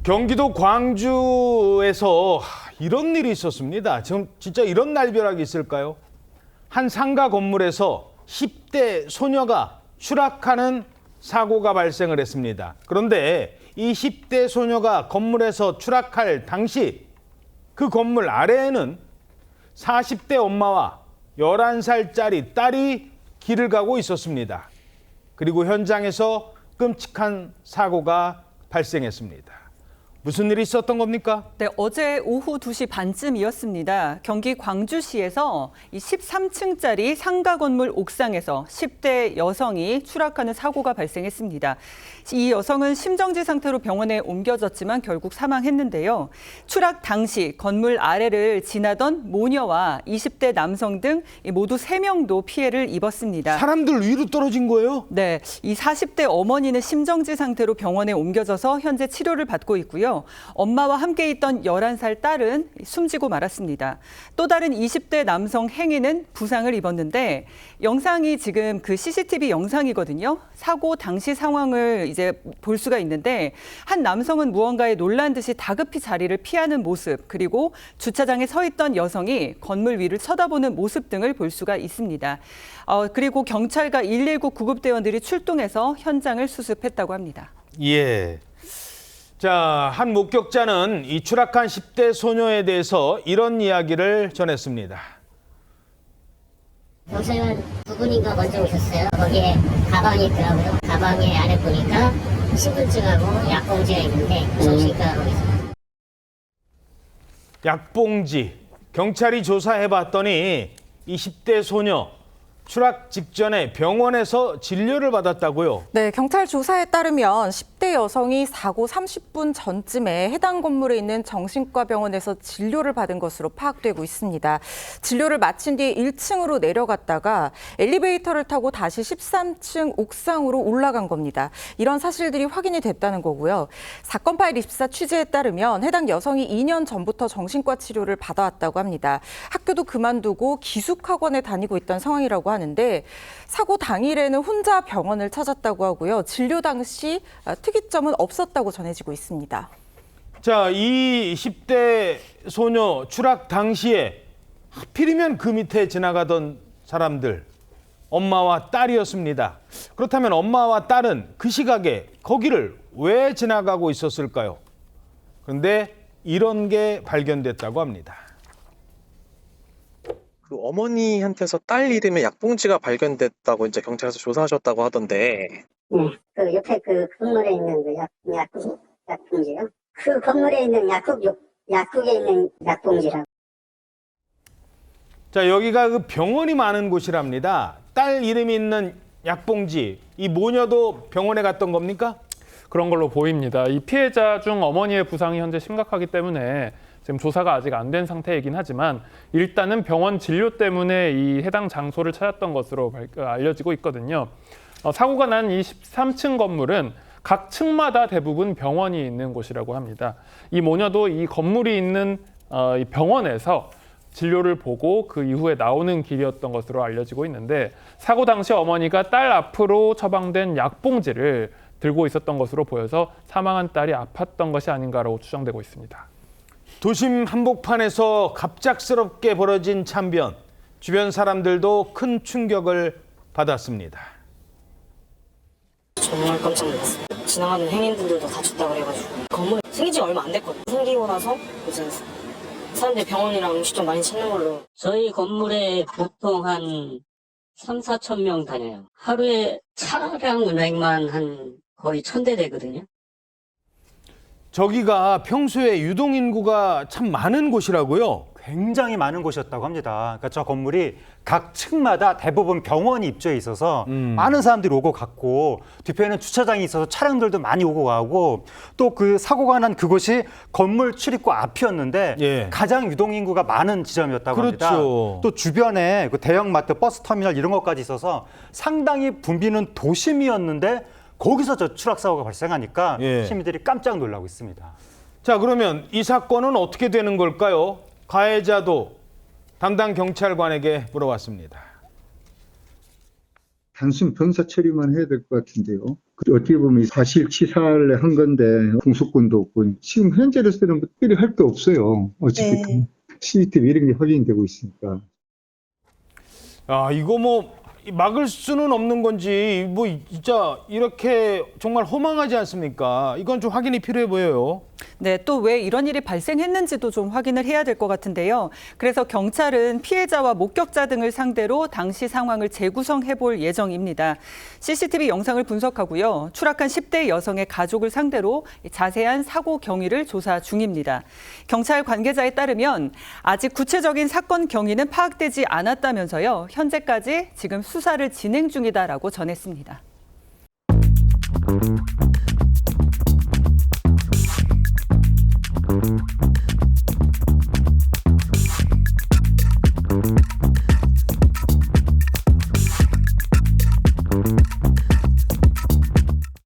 경기도 광주에서 이런 일이 있었습니다. 지금 진짜 이런 날벼락이 있을까요? 한 상가 건물에서 10대 소녀가 추락하는 사고가 발생을 했습니다. 그런데 이 10대 소녀가 건물에서 추락할 당시 그 건물 아래에는 40대 엄마와 11살짜리 딸이 길을 가고 있었습니다. 그리고 현장에서 끔찍한 사고가 발생했습니다. 무슨 일이 있었던 겁니까? 네, 어제 오후 2시 반쯤이었습니다. 경기 광주시에서 이 13층짜리 상가 건물 옥상에서 10대 여성이 추락하는 사고가 발생했습니다. 이 여성은 심정지 상태로 병원에 옮겨졌지만 결국 사망했는데요. 추락 당시 건물 아래를 지나던 모녀와 20대 남성 등 모두 3명도 피해를 입었습니다. 사람들 위로 떨어진 거예요? 네, 이 40대 어머니는 심정지 상태로 병원에 옮겨져서 현재 치료를 받고 있고요. 엄마와 함께 있던 11살 딸은 숨지고 말았습니다. 또 다른 20대 남성 행인은 부상을 입었는데 영상이 지금 그 CCTV 영상이거든요. 사고 당시 상황을 이제 볼 수가 있는데 한 남성은 무언가에 놀란 듯이 다급히 자리를 피하는 모습, 그리고 주차장에 서 있던 여성이 건물 위를 쳐다보는 모습 등을 볼 수가 있습니다. 그리고 경찰과 119 구급대원들이 출동해서 현장을 수습했다고 합니다. 예. 자, 한 목격자는 이 추락한 10대 소녀에 대해서 이런 이야기를 전했습니다. 경찰관 두 분인가 먼저 오셨어요. 거기에 가방이 있더라고요. 가방에 안에 보니까 신분증하고 약봉지가 있는데 정신과로 있어요. 약봉지. 경찰이 조사해봤더니 이 10대 소녀 추락 직전에 병원에서 진료를 받았다고요? 네, 경찰 조사에 따르면 10대 여성이 사고 30분 전쯤에 해당 건물에 있는 정신과 병원에서 진료를 받은 것으로 파악되고 있습니다. 진료를 마친 뒤에 1층으로 내려갔다가 엘리베이터를 타고 다시 13층 옥상으로 올라간 겁니다. 이런 사실들이 확인이 됐다는 거고요. 사건 파일 입사 취재에 따르면 해당 여성이 2년 전부터 정신과 치료를 받아왔다고 합니다. 학교도 그만두고 기숙학원에 다니고 있던 상황이라고 하는데 사고 당일에는 혼자 병원을 찾았다고 하고요. 진료 당시 특이점은 없었다고 전해지고 있습니다. 자, 이 10대 소녀 추락 당시에 하필이면 그 밑에 지나가던 사람들, 엄마와 딸이었습니다. 그렇다면 엄마와 딸은 그 시각에 거기를 왜 지나가고 있었을까요? 그런데 이런 게 발견됐다고 합니다. 그 어머니한테서 딸 이름의 약봉지가 발견됐다고 이제 경찰에서 조사하셨다고 하던데. 네, 그 옆에 그 건물에 있는 그 약봉지요. 그 건물에 있는 약국에 있는 약봉지라고. 자, 여기가 그 병원이 많은 곳이랍니다. 딸 이름이 있는 약봉지, 이 모녀도 병원에 갔던 겁니까? 그런 걸로 보입니다. 이 피해자 중 어머니의 부상이 현재 심각하기 때문에 지금 조사가 아직 안 된 상태이긴 하지만 일단은 병원 진료 때문에 이 해당 장소를 찾았던 것으로 알려지고 있거든요. 사고가 난 이 13층 건물은 각 층마다 대부분 병원이 있는 곳이라고 합니다. 이 모녀도 이 건물이 있는 이 병원에서 진료를 보고 그 이후에 나오는 길이었던 것으로 알려지고 있는데 사고 당시 어머니가 딸 앞으로 처방된 약봉지를 들고 있었던 것으로 보여서 사망한 딸이 아팠던 것이 아닌가라고 추정되고 있습니다. 도심 한복판에서 갑작스럽게 벌어진 참변, 주변 사람들도 큰 충격을 받았습니다. 정말 깜짝 놀랐어요. 지나가는 행인분들도 다쳤다고 그래가지고 건물 생긴 지 얼마 안 됐거든요. 생기고 나서 이제 사람들이 병원이랑 음식점 많이 찾는 걸로. 저희 건물에 보통 한 3-4천 명 다녀요. 하루에 차량 운행만 한 거의 1000대 되거든요. 저기가 평소에 유동인구가 참 많은 곳이라고요? 굉장히 많은 곳이었다고 합니다. 그러니까 저 건물이 각 층마다 대부분 병원이 입주해 있어서 많은 사람들이 오고 갔고 뒤편에는 주차장이 있어서 차량들도 많이 오고 가고 또 그 사고가 난 그곳이 건물 출입구 앞이었는데 예. 가장 유동인구가 많은 지점이었다고 그렇죠. 합니다. 또 주변에 그 대형마트, 버스터미널 이런 것까지 있어서 상당히 붐비는 도심이었는데 거기서 저 추락사고가 발생하니까 예. 시민들이 깜짝 놀라고 있습니다. 자, 그러면 이 사건은 어떻게 되는 걸까요? 가해자도 담당 경찰관에게 물어봤습니다. 단순 변사 처리만 해야 될 것 같은데요. 어떻게 보면 과실치사를 한 건데 공소권도 없고 지금 현재로서는 특별히 할 게 없어요. 어차피 CCTV 이런 게 확인되고 있으니까. 아, 이거 뭐 막을 수는 없는 건지 뭐 진짜 이렇게 정말 허망하지 않습니까? 이건 좀 확인이 필요해 보여요. 네, 또 왜 이런 일이 발생했는지도 좀 확인을 해야 될 것 같은데요. 그래서 경찰은 피해자와 목격자 등을 상대로 당시 상황을 재구성해 볼 예정입니다. CCTV 영상을 분석하고요. 추락한 10대 여성의 가족을 상대로 자세한 사고 경위를 조사 중입니다. 경찰 관계자에 따르면 아직 구체적인 사건 경위는 파악되지 않았다면서요. 현재까지 지금 수사를 진행 중이다라고 전했습니다.